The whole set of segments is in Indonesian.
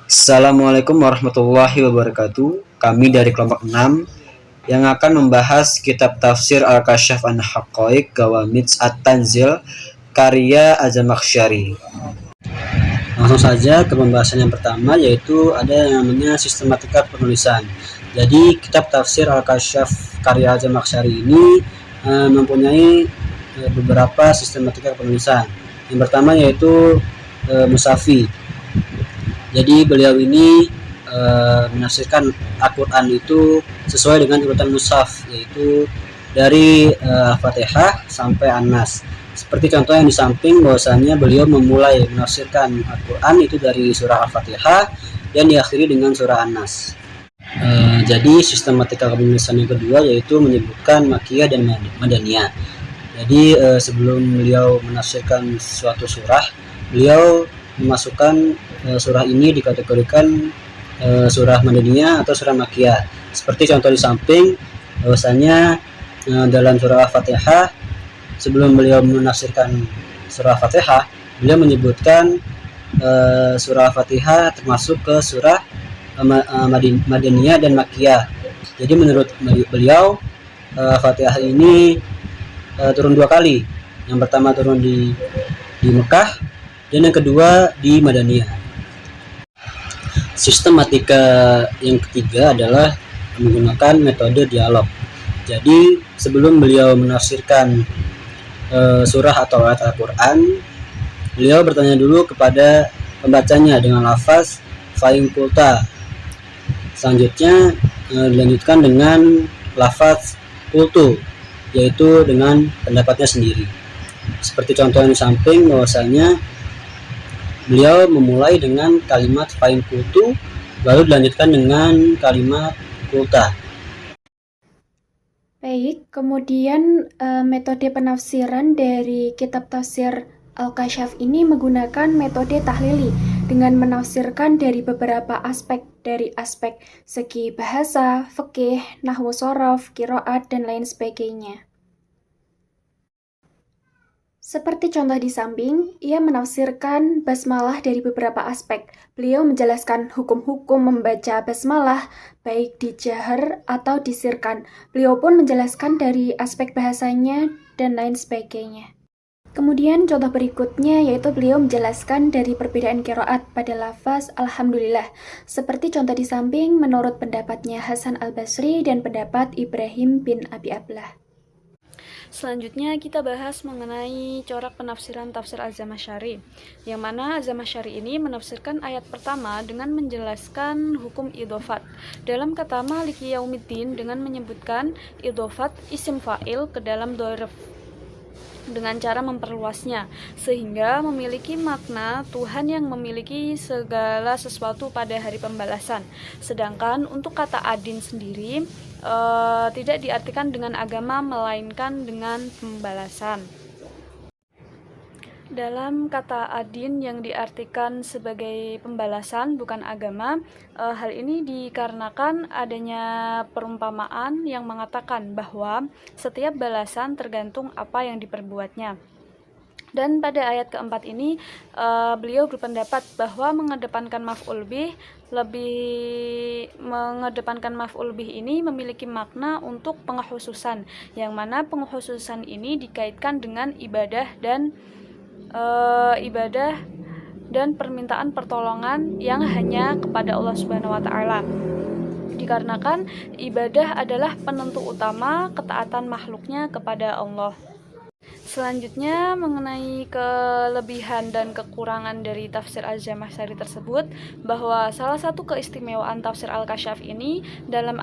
Assalamualaikum warahmatullahi wabarakatuh. Kami dari kelompok 6 yang akan membahas kitab tafsir Al-Kasyaf an Haqqaiq Gawamid At-Tanzil karya Az-Zamakhsyari. Langsung saja ke pembahasan yang pertama, yaitu ada yang namanya sistematika penulisan. Jadi kitab tafsir Al-Kasyaf karya Az-Zamakhsyari ini mempunyai beberapa sistematika penulisan. Yang pertama yaitu Musafi. Jadi beliau ini menafsirkan Al-Quran itu sesuai dengan urutan mushaf, yaitu dari Al-Fatihah sampai An-Nas. Seperti contoh yang di samping, bahwasanya beliau memulai menafsirkan Al-Quran itu dari surah Al-Fatihah dan diakhiri dengan surah An-Nas. Jadi sistematika penulisan yang kedua yaitu menyebutkan Makkiyah dan Madaniyah. Jadi sebelum beliau menafsirkan suatu surah, beliau memasukkan surah ini dikategorikan surah Madaniyah atau surah Makkiyah. Seperti contoh di samping, bahwasanya dalam surah Al-Fatihah, sebelum beliau menafsirkan surah Al-Fatihah, beliau menyebutkan surah Al-Fatihah termasuk ke surah Madaniyah dan Makkiyah. Jadi menurut beliau, Al-Fatihah ini turun dua kali. Yang pertama turun di Mekah dan yang kedua di Madaniyah. Sistematika yang ketiga adalah menggunakan metode dialog. Jadi sebelum beliau menafsirkan surah atau ayat Al-Quran, beliau bertanya dulu kepada pembacanya dengan lafaz fa'in qulta. Selanjutnya dilanjutkan dengan lafaz qultu, yaitu dengan pendapatnya sendiri. Seperti contoh yang di samping, bahwasanya beliau memulai dengan kalimat fa'in qultu, lalu dilanjutkan dengan kalimat qulta. Baik, kemudian metode penafsiran dari kitab tafsir Al-Kasyaf ini menggunakan metode tahlili dengan menafsirkan dari beberapa aspek, dari aspek segi bahasa, fikih, nahwu shorof, qiraat, dan lain sebagainya. Seperti contoh di samping, ia menafsirkan basmalah dari beberapa aspek. Beliau menjelaskan hukum-hukum membaca basmalah, baik di jahar atau di sirkan. Beliau pun menjelaskan dari aspek bahasanya dan lain sebagainya. Kemudian contoh berikutnya yaitu beliau menjelaskan dari perbedaan qiraat pada lafaz Alhamdulillah. Seperti contoh di samping menurut pendapatnya Hasan Al-Basri dan pendapat Ibrahim bin Abi Ablah. Selanjutnya kita bahas mengenai corak penafsiran tafsir Az-Zamakhsyari, yang mana Az-Zamakhsyari ini menafsirkan ayat pertama dengan menjelaskan hukum idhofat dalam kata Maliki Yaumiddin dengan menyebutkan idhofat isim fa'il ke dalam dharf dengan cara memperluasnya sehingga memiliki makna Tuhan yang memiliki segala sesuatu pada hari pembalasan. Sedangkan untuk kata adin sendiri tidak diartikan dengan agama melainkan dengan pembalasan. Dalam kata adin yang diartikan sebagai pembalasan bukan agama, hal ini dikarenakan adanya perumpamaan yang mengatakan bahwa setiap balasan tergantung apa yang diperbuatnya. Dan pada ayat keempat ini beliau berpendapat bahwa mengedepankan maf'ul bih ini memiliki makna untuk pengkhususan, yang mana pengkhususan ini dikaitkan dengan ibadah dan permintaan pertolongan yang hanya kepada Allah Subhanahu wa taala. Dikarenakan ibadah adalah penentu utama ketaatan makhluknya kepada Allah. Selanjutnya mengenai kelebihan dan kekurangan dari tafsir Az-Zamakhsyari tersebut, bahwa salah satu keistimewaan tafsir Al-Kasyaf ini dalam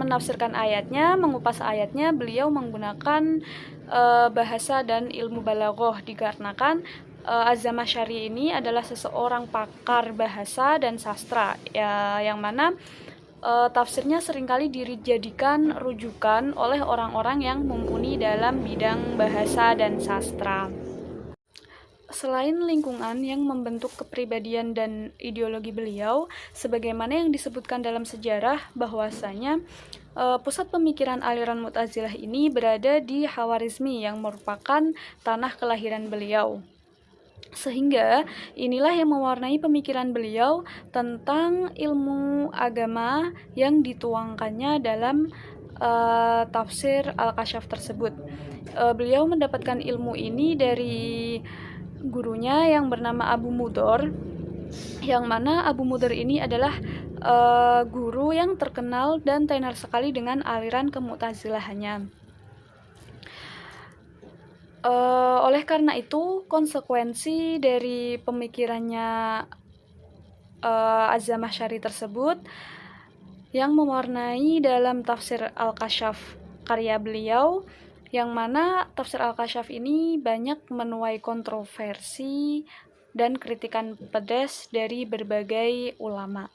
menafsirkan ayatnya, mengupas ayatnya, beliau menggunakan bahasa dan ilmu balaghah, dikarenakan Az-Zamakhsyari ini adalah seseorang pakar bahasa dan sastra, yang mana tafsirnya seringkali dijadikan rujukan oleh orang-orang yang mumpuni dalam bidang bahasa dan sastra. Selain lingkungan yang membentuk kepribadian dan ideologi beliau, sebagaimana yang disebutkan dalam sejarah bahwasanya pusat pemikiran aliran Mu'tazilah ini berada di Khawarizmi yang merupakan tanah kelahiran beliau. Sehingga inilah yang mewarnai pemikiran beliau tentang ilmu agama yang dituangkannya dalam tafsir Al-Kasyaf tersebut. Beliau mendapatkan ilmu ini dari gurunya yang bernama Abu Mudor, yang mana Abu Mudor ini adalah guru yang terkenal dan tenar sekali dengan aliran Kemu'tazilahannya. Oleh karena itu, konsekuensi dari pemikirannya Az-Zamakhsyari tersebut yang mewarnai dalam tafsir Al-Kasyaf karya beliau, yang mana tafsir Al-Kasyaf ini banyak menuai kontroversi dan kritikan pedas dari berbagai ulama.